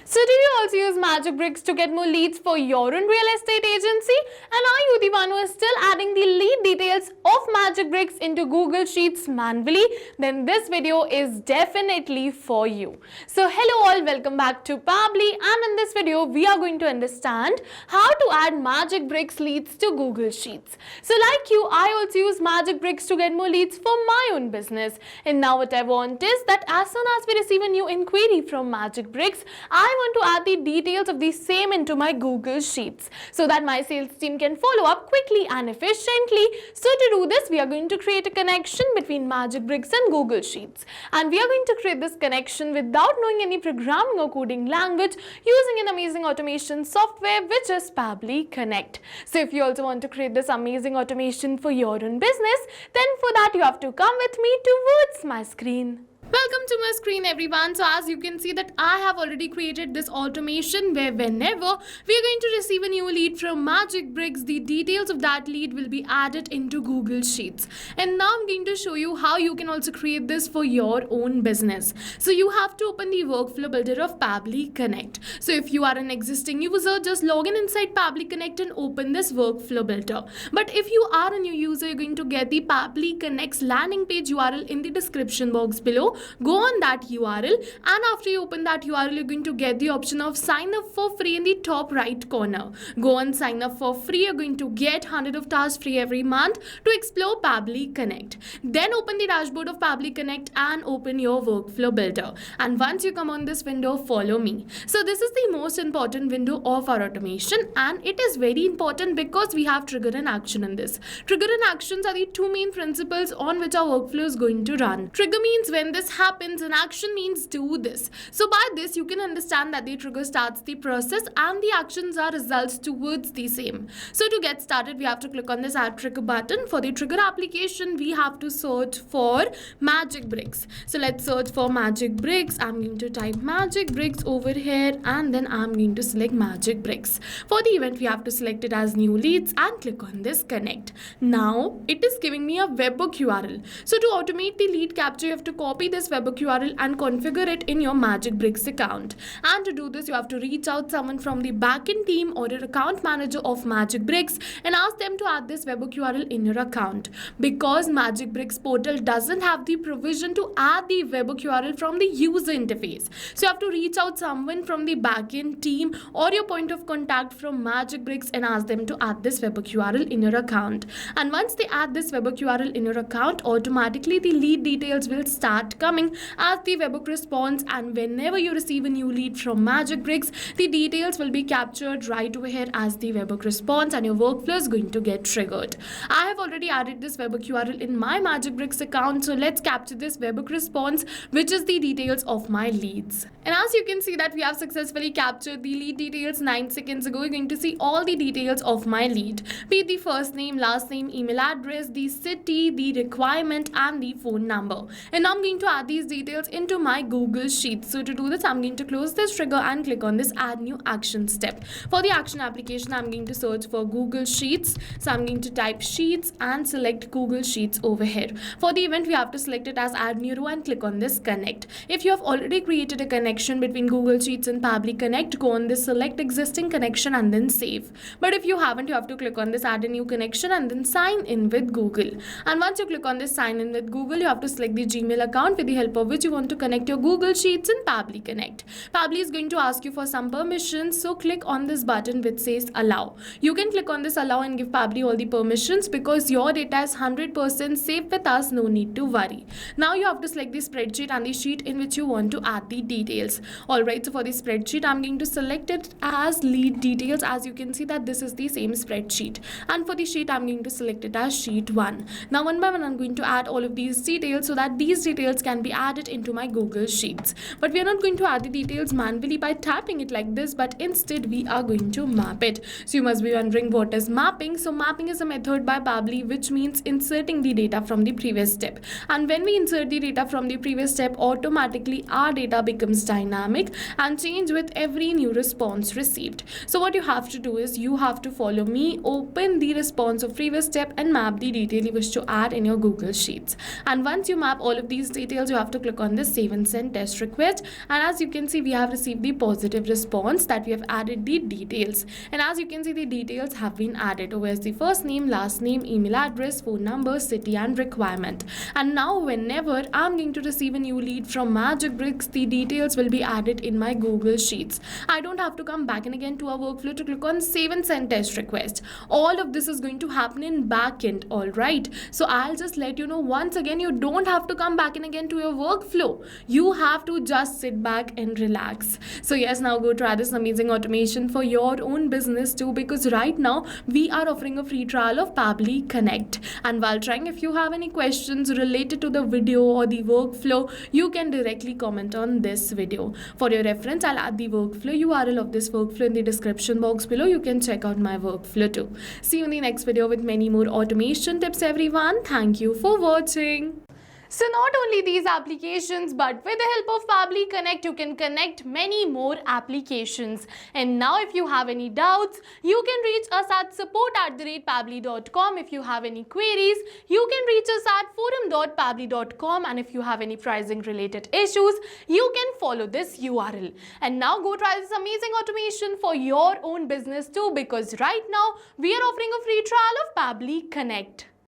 So do you also use MagicBricks to get more leads for your own real estate agency? And are you the one who is still adding the lead details of MagicBricks into Google Sheets manually? Then this video is definitely for you. So hello all, welcome back to Pabbly, and in this video we are going to understand how to add MagicBricks leads to Google Sheets. So like you, I also use MagicBricks to get more leads for my own business. And now what I want is that as soon as we receive a new inquiry from MagicBricks, I want to add the details of the same into my Google Sheets so that my sales team can follow up quickly and efficiently. So to do this, we are going to create a connection between MagicBricks and Google Sheets. And we are going to create this connection without knowing any programming or coding language using an amazing automation software which is Pabbly Connect. So if you also want to create this amazing automation for your own business, then for that you have to come with me towards my screen. Welcome to my screen everyone. So as you can see that I have already created this automation where whenever we are going to receive a new lead from MagicBricks, the details of that lead will be added into Google Sheets. And now I'm going to show you how you can also create this for your own business. So you have to open the workflow builder of Pabbly Connect. So if you are an existing user, just log in inside Pabbly Connect and open this workflow builder. But if you are a new user, you're going to get the Pabbly Connect's landing page URL in the description box below. Go on that URL, and after you open that URL, you're going to get the option of sign up for free in the top right corner. Go on sign up for free. You're going to get 100 of tasks free every month to explore Pabbly Connect. Then open the dashboard of Pabbly Connect and open your workflow builder. And once you come on this window, follow me. So this is the most important window of our automation, and it is very important because we have trigger and action in this. Trigger and actions are the two main principles on which our workflow is going to run. Trigger means when this happens and action means do this. So by this you can understand that the trigger starts the process and the actions are results towards the same. So to get started, we have to click on this add trigger button. For the trigger application, we have to search for MagicBricks. So let's search for MagicBricks. I'm going to type MagicBricks over here, and then I'm going to select MagicBricks. For the event, we have to select it as new leads and click on this connect. Now it is giving me a webhook URL. So to automate the lead capture, you have to copy this webhook URL and configure it in your MagicBricks account. And to do this, you have to reach out someone from the backend team or your account manager of MagicBricks and ask them to add this webhook URL in your account. Because MagicBricks portal doesn't have the provision to add the webhook URL from the user interface. So you have to reach out someone from the backend team or your point of contact from MagicBricks and ask them to add this webhook URL in your account. And once they add this webhook URL in your account, automatically the lead details will start coming as the webhook response, and whenever you receive a new lead from MagicBricks, the details will be captured right over here as the webhook response, and your workflow is going to get triggered. I have already added this webhook URL in my MagicBricks account, so let's capture this webhook response, which is the details of my leads. And as you can see that we have successfully captured the lead details 9 seconds ago. You're going to see all the details of my lead, be it the first name, last name, email address, the city, the requirement, and the phone number. And now I'm going to add these details into my Google Sheets. So to do this, I'm going to close this trigger and click on this add new action step. For the action application, I'm going to search for Google Sheets. So I'm going to type Sheets and select Google Sheets over here. For the event, we have to select it as add new row and click on this connect. If you have already created a connection between Google Sheets and Pabbly Connect, go on this select existing connection and then save. But if you haven't, you have to click on this add a new connection and then sign in with Google. And once you click on this sign in with Google, you have to select the Gmail account with the help of which you want to connect your Google Sheets in Pabbly Connect. Pabbly is going to ask you for some permissions, so click on this button which says allow. You can click on this allow and give Pabbly all the permissions because your data is 100% safe with us, no need to worry. Now you have to select the spreadsheet and the sheet in which you want to add the details. Alright, so for the spreadsheet, I'm going to select it as lead details. As you can see that this is the same spreadsheet. And for the sheet, I'm going to select it as sheet 1. Now one by one, I'm going to add all of these details so that these details can be added into my Google Sheets. But we are not going to add the details manually by tapping it like this, but instead we are going to map it. So you must be wondering what is mapping. So mapping is a method by Pabbly which means inserting the data from the previous step. And when we insert the data from the previous step, automatically our data becomes dynamic and change with every new response received. So what you have to do is you have to follow me, open the response of previous step and map the detail you wish to add in your Google Sheets. And once you map all of these details details, you have to click on this save and send test request, and as you can see, we have received the positive response that we have added the details. And as you can see, the details have been added. Over the first name, last name, email address, phone number, city and requirement. And now whenever I'm going to receive a new lead from MagicBricks, the details will be added in my Google Sheets. I don't have to come back and again to our workflow to click on save and send test request. All of this is going to happen in backend. All right, so I'll just let you know once again, you don't have to come back and again to your workflow. You have to just sit back and relax. So yes, now go try this amazing automation for your own business too, because right now we are offering a free trial of Pabbly Connect. And while trying, if you have any questions related to the video or the workflow, you can directly comment on this video. For your reference, I'll add the workflow URL of this workflow in the description box below. You can check out my workflow too. See you in the next video with many more automation tips, everyone. Thank you for watching. So not only these applications, but with the help of Pabbly Connect, you can connect many more applications. And now if you have any doubts, you can reach us at support@pabbly.com. If you have any queries, you can reach us at forum.pabbly.com. And if you have any pricing related issues, you can follow this URL. And now go try this amazing automation for your own business too, because right now we are offering a free trial of Pabbly Connect.